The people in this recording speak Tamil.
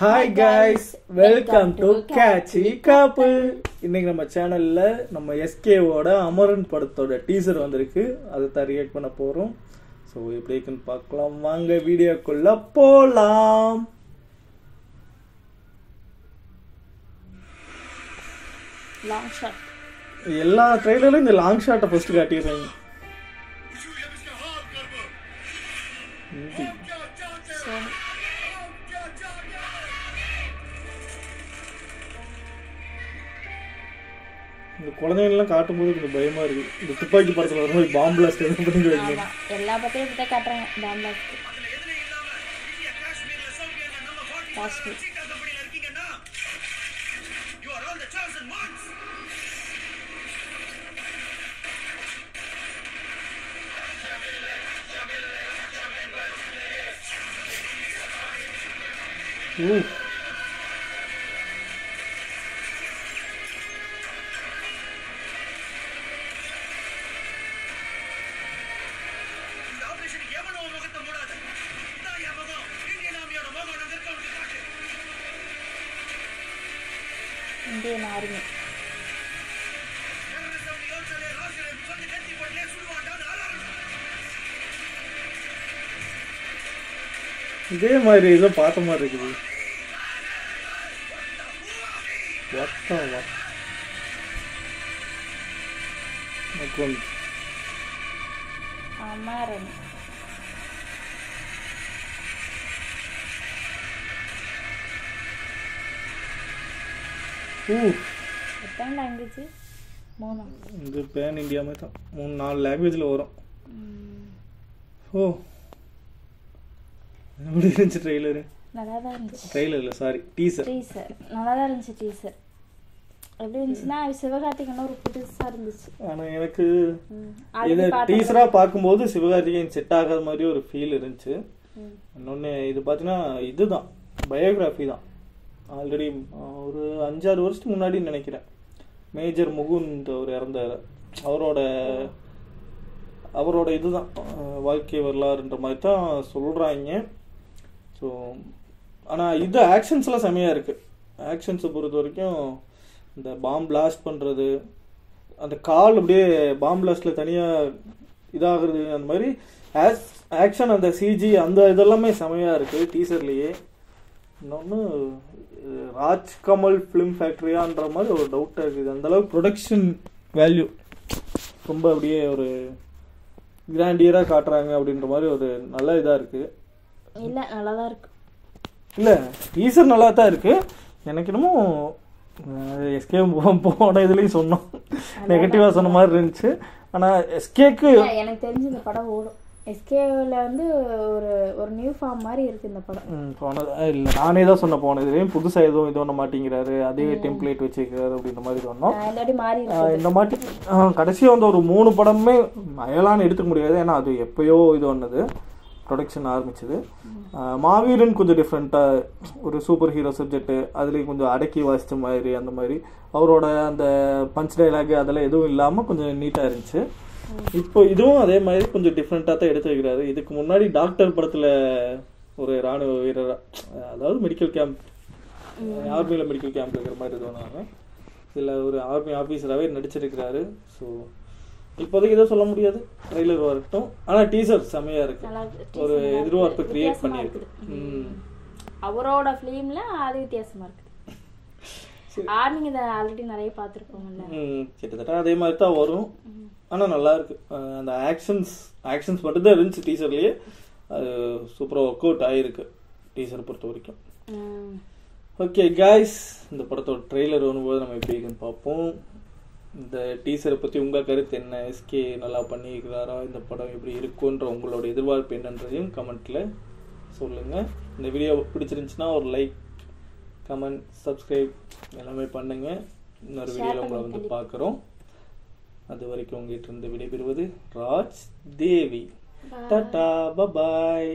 Hi guys, welcome to catchy couple. இன்னைக்கு நம்ம சேனல்ல நம்ம எஸ்கேவோட அமரன் படத்தோட டீசர் வந்திருக்கு. அதை தான் ரியாக்ட் பண்ண போறோம். ஸோ எப்படி இருக்குன்னு பார்க்கலாம். வாங்க வீடியோக்குள்ள போலாம். Long shot. எல்லா ட்ரெய்லரும் இந்த லாங் ஷாட்டை ஃபர்ஸ்ட் காட்டிடுறாங்க. இந்த குழந்தைங்கள்லாம் காட்டும்போது கொஞ்சம் பயமா இருக்கு. இந்த துப்பாக்கி படத்துல வர மாதிரி பாம்பு பிளாஸ்ட் எதுவும் பண்ணி வைக்கணும். எல்லா பத்தியும் இப்படி காட்டுறாங்க. பாம்பு பிளாஸ்ட். Indian army. இதே மாதிரி ஏதோ பார்த்த மாதிரி இருக்குது. அமரன். எத்தனை லாங்குவேஜ்? 3. இது பேன் இந்தியா மாதிரி தான். 3-4 லாங்குவேஜில் வரும். ஓ, எப்படி இருந்துச்சு ட்ரெய்லரு? நல்லா தான் இருந்துச்சு. ட்ரெய்லர் இல்லை, சாரி, டீசர். நல்லா தான் இருந்துச்சு டீசர். எப்படி இருந்துச்சுன்னா சிவகார்த்திகேயன் ஒரு புதுசாக இருந்துச்சு. ஆனால் எனக்கு இது டீசராக பார்க்கும்போது சிவகார்த்திகேயன் செட் ஆகாத மாதிரி ஒரு ஃபீல் இருந்துச்சு. இன்னொன்று இது பார்த்தீங்கன்னா இதுதான் பயோகிராஃபி தான். ஆல்ரெடி ஒரு 5-6 வருஷத்துக்கு முன்னாடி நினைக்கிறேன் மேஜர் முகுந்த் அவர் இறந்தார். அவரோட இதுதான் வாழ்க்கை வரலாறுன்ற மாதிரி தான் சொல்கிறாங்க. ஸோ ஆனால் இது ஆக்ஷன்ஸ்லாம் செம்மையாக இருக்குது. ஆக்ஷன்ஸை பொறுத்த வரைக்கும் இந்த பாம் பிளாஸ்ட் பண்ணுறது, அந்த கால் அப்படியே பாம் பிளாஸ்டில் தனியாக இதாகிறது, அந்த மாதிரி ஆக்ஷன், அந்த சிஜி, அந்த இதெல்லாமே செம்மையாக இருக்குது டீசர்லேயே. இன்னொன்று ராஜ்கமல் ஃபிலிம் ஃபேக்ட்ரியான்ற மாதிரி ஒரு டவுட்டாக இருக்குது. அந்தளவுக்கு ப்ரொடக்ஷன் வேல்யூ ரொம்ப அப்படியே ஒரு கிராண்டியராக காட்டுறாங்க அப்படின்ற மாதிரி ஒரு நல்ல இதாக இருக்குது. இல்லை, நல்லா தான் இருக்கு. இல்லை, டீசர் நல்லா தான் இருக்குது. எனக்கு என்னமோ எஸ்கே போன இதுலேயும் சொன்னோம், நெகட்டிவாக சொன்ன மாதிரி இருந்துச்சு. ஆனால் எஸ்கேக்கு எனக்கு தெரிஞ்சு இந்த படம் ஓடும். எஸ்கேவில் வந்து ஒரு நியூ ஃபார்ம் மாதிரி இருக்குது இந்த படம். இல்லை, நானே தான் சொன்ன போன இதுலேயும் புதுசாக எதுவும் இது பண்ண மாட்டேங்கிறாரு, அதே டெம்ப்ளேட் வச்சுக்கிறாரு அப்படின்ற மாதிரி சொன்னோம். இந்த மாதிரி கடைசியாக வந்து ஒரு 3 படமே அயலான்னு எடுத்துக்க முடியாது. ஏன்னா அது எப்பயோ இது ஒன்றுது ப்ரொடக்ஷன் ஆரம்பிச்சது. மாவீரன் கொஞ்சம் டிஃப்ரெண்ட்டாக ஒரு சூப்பர் ஹீரோ சப்ஜெக்ட்டு, அதுலேயும் கொஞ்சம் அடக்கி வாசித்த மாதிரி, அந்த மாதிரி அவரோட அந்த பஞ்ச் டைலாக் அதெல்லாம் எதுவும் இல்லாமல் கொஞ்சம் நீட்டாக இருந்துச்சு. இப்போ இதுவும் அதே மாதிரி கொஞ்சம் டிஃப்ரெண்ட்டாக தான் எடுத்து வைக்கிறாரு. இதுக்கு முன்னாடி டாக்டர் படத்தில் ஒரு இராணுவ வீரராக, அதாவது மெடிக்கல் கேம்ப், ஆர்மியில் மெடிக்கல் கேம்ப் இருக்கிற மாதிரி இதுவாங்க, இதில் ஒரு ஆர்மி ஆஃபீஸராகவே நடிச்சிருக்கிறாரு. ஸோ இப்போதைக்கு எதுவும் சொல்ல முடியாது, ட்ரெய்லர் வரட்டும். ஆனால் டீசர் செம்மையாக இருக்கு, ஒரு எதிர்பார்ப்பு கிரியேட் பண்ணியிருக்கு. அவரோட ஃபிலிமில் அது வித்தியாசமாக இருக்குது. ஆர்மிங்க இதை ஆல்ரெடி நிறைய பார்த்துருக்கோம்ல, கிட்டத்தட்ட அதே மாதிரி தான் வரும். ஆனால் நல்லா இருக்கு. அந்த ஆக்ஷன்ஸ் மட்டும்தான் இருந்துச்சு டீசர்லேயே. அது சூப்பராக ஒர்க் அவுட் ஆகிருக்கு டீசரை பொறுத்த வரைக்கும். ஓகே காய்ஸ், இந்த படத்தோட ட்ரெய்லர் வரும்போது நம்ம எப்படி இருக்குன்னு பார்ப்போம். இந்த டீசரை பற்றி உங்கள் கருத்து என்ன? எஸ்கே நல்லா பண்ணியிருக்கிறாரா? இந்த படம் எப்படி இருக்குன்ற உங்களோட எதிர்பார்ப்பு என்னன்றதையும் கமெண்ட்டில் சொல்லுங்கள். இந்த வீடியோ பிடிச்சிருந்துச்சுன்னா ஒரு லைக், கமெண்ட், சப்ஸ்கிரைப் எல்லாமே பண்ணுங்கள். இன்னொரு வீடியோவில் உங்களை வந்து பார்க்குறோம். அது வரைக்கும் உங்ககிட்ட இருந்து விடைபெறுவது ராஜ் தேவி. டாடா, பபாய்.